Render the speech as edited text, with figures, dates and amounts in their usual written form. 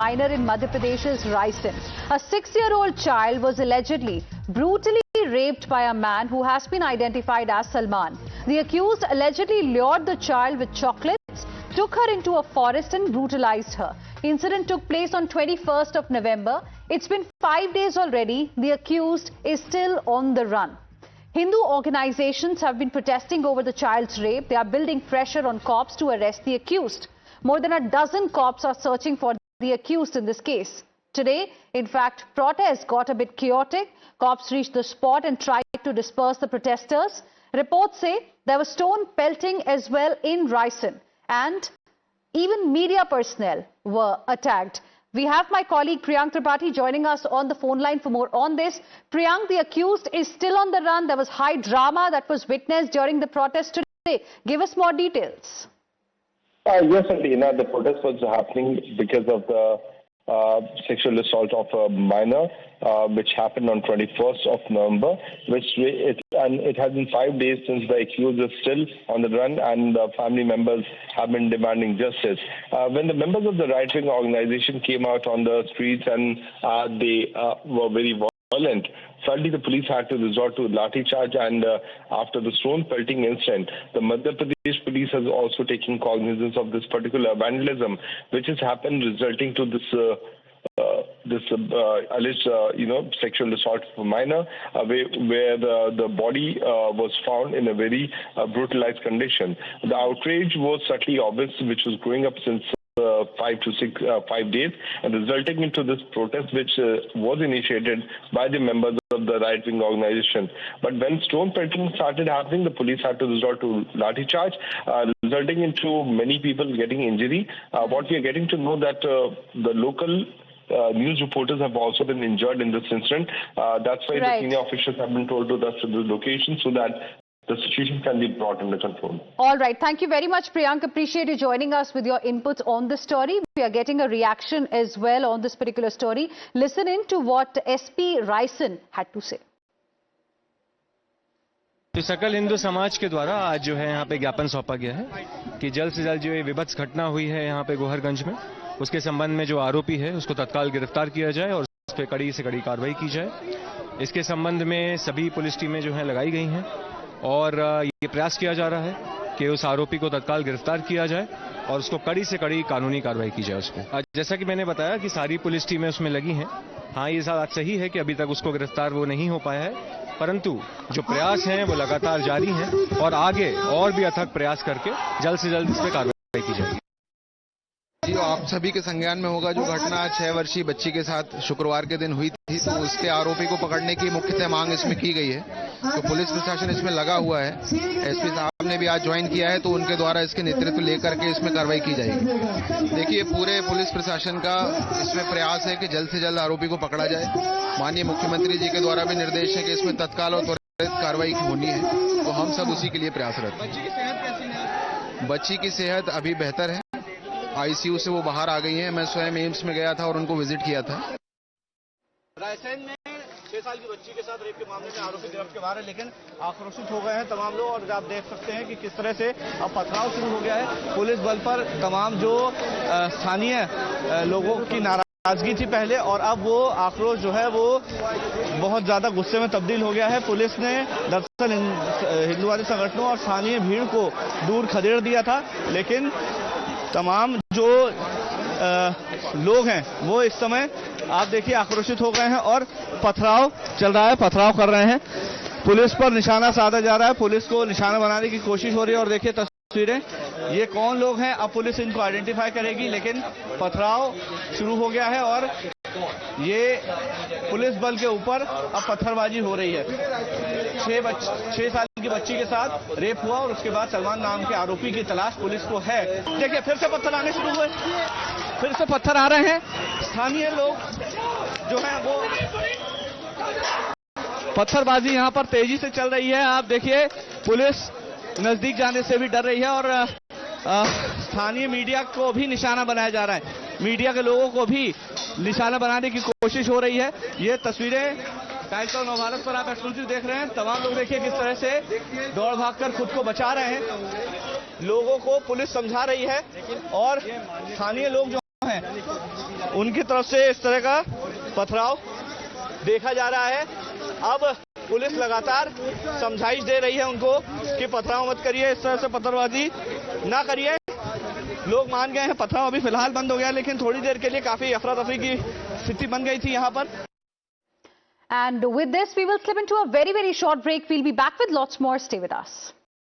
minor in Madhya Pradesh's Raisen. A 6-year-old child was allegedly brutally raped by a man who has been identified as Salman. The accused allegedly lured the child with chocolates, took her into a forest and brutalized her. Incident took place on 21st of November. It's been 5 days already. The accused is still on the run. Hindu organizations have been protesting over the child's rape. They are building pressure on cops to arrest the accused. More than a dozen cops are searching for the accused in this case. Today, in fact, protests got a bit chaotic. Cops reached the spot and tried to disperse the protesters. Reports say there was stone pelting as well in Raisen, and even media personnel were attacked. We have my colleague Priyank Tripathi joining us on the phone line for more on this. Priyank, the accused is still on the run. There was high drama that was witnessed during the protest today. Give us more details. Yes, Alina, the protest was happening because of the sexual assault of a minor, which happened on 21st of November, it has been 5 days since the accused is still on the run, and family members have been demanding justice. When the members of the right-wing organization came out on the streets and they were very violent, suddenly the police had to resort to lathi charge, and after the stone pelting incident, the Madhya Pradesh police has also taken cognizance of this particular vandalism, which has happened, resulting to this alleged sexual assault of a minor, where the body was found in a very brutalized condition. The outrage was certainly obvious, which was growing up since 5 days, and resulting into this protest, which was initiated by the members of the right-wing organization. But when stone pelting started happening, the police had to resort to lathi charge, resulting into many people getting injury. What we are getting to know that the local news reporters have also been injured in this incident. That's why the senior officials have been told to rush to the location so that the situation can be brought under control. All right. Thank you very much, Priyank. Appreciate you joining us with your inputs on the story. We are getting a reaction as well on this particular story. Listen in to what SP Raisen had to say. तो सकल हिंदू समाज के द्वारा आज जो है यहाँ पे ज्ञापन सौंपा गया है कि जल्द से जल्द जो ये विभत्स घटना हुई है यहाँ पे गोहरगंज में, उसके संबंध में जो आरोपी है उसको तत्काल गिरफ्तार किया जाए और उस पर कड़ी से कड़ी कार्रवाई की जाए। इसके संबंध में सभी पुलिस टीमें जो है लगाई गई हैं और ये प्रयास किया जा रहा है कि उस आरोपी को तत्काल गिरफ्तार किया जाए और उसको कड़ी से कड़ी कानूनी कार्रवाई की जाए उस पर। जैसा कि मैंने बताया कि सारी पुलिस टीमें उसमें लगी हैं। हाँ, ये बात सही है कि अभी तक उसको गिरफ्तार वो नहीं हो पाया है, परंतु जो प्रयास हैं वो लगातार जारी हैं और आगे और भी अथक प्रयास करके जल्द से जल्द इस पर कार्रवाई की जाएगी। आप सभी के संज्ञान में होगा जो घटना 6 वर्षीय बच्ची के साथ शुक्रवार के दिन हुई थी, तो उसके आरोपी को पकड़ने की मुख्यतः मांग इसमें की गई है। तो पुलिस प्रशासन इसमें लगा हुआ है। एसपी साहब ने भी आज ज्वाइन किया है, तो उनके द्वारा इसके नेतृत्व लेकर के इसमें कार्रवाई की जाएगी। देखिए, पूरे पुलिस प्रशासन का इसमें प्रयास है कि जल्द से जल्द आरोपी को पकड़ा जाए। माननीय मुख्यमंत्री जी के द्वारा भी निर्देश है कि इसमें तत्काल और त्वरित कार्रवाई होनी है, तो हम सब उसी के लिए प्रयासरत हैं। बच्ची की सेहत अभी बेहतर है, आईसीयू से वो बाहर आ गई हैं। मैं स्वयं एम्स में गया था और उनको विजिट किया था। रायसेन में 6 साल की बच्ची के साथ रेप के मामले में आरोपी गिरफ्त के बाहर है, लेकिन आक्रोशित हो गए हैं तमाम लोग और आप देख सकते हैं कि किस तरह से अब पथराव शुरू हो गया है। पुलिस बल पर तमाम जो स्थानीय लोगों की नाराजगी थी पहले, और अब वो आक्रोश जो है वो बहुत ज्यादा गुस्से में तब्दील हो गया है। पुलिस ने दरअसल हिंदुवादी संगठनों और स्थानीय भीड़ को दूर खदेड़ दिया था, लेकिन तमाम जो लोग हैं वो इस समय आप देखिए आक्रोशित हो गए हैं और पथराव चल रहा है, पथराव कर रहे हैं। पुलिस पर निशाना साधा जा रहा है, पुलिस को निशाना बनाने की कोशिश हो रही है। और देखिए तस्वीरें, ये कौन लोग हैं अब पुलिस इनको आइडेंटिफाई करेगी, लेकिन पथराव शुरू हो गया है और ये पुलिस बल के ऊपर अब पत्थरबाजी हो रही है। 6 साल की बच्ची के साथ रेप हुआ और उसके बाद सलमान नाम के आरोपी की तलाश पुलिस को है। देखिए, फिर से पत्थर आने शुरू हुए, फिर से पत्थर आ रहे हैं। स्थानीय लोग जो हैं वो पत्थरबाजी यहाँ पर तेजी से चल रही है। आप देखिए, पुलिस नजदीक जाने से भी डर रही है और स्थानीय मीडिया को भी निशाना बनाया जा रहा है। मीडिया के लोगों को भी निशाना बनाने की कोशिश हो रही है। ये तस्वीरें टाइम्स ऑफ नवभारत पर आप एक्सक्लूसिव देख रहे हैं। तमाम लोग देखिए किस तरह से दौड़ भागकर खुद को बचा रहे हैं। लोगों को पुलिस समझा रही है और स्थानीय लोग जो हैं उनकी तरफ से इस तरह का पथराव देखा जा रहा है। अब पुलिस लगातार समझाइश दे रही है उनको कि पथराव मत करिए, इस तरह से पत्थरबाजी ना करिए। लोग मान गए हैं, पथराव अभी फिलहाल बंद हो गया, लेकिन थोड़ी देर के लिए काफी अफरा तफरी की स्थिति बन गई थी यहाँ पर। And with this, we will slip into a very short break. We'll be back with lots more. Stay with us.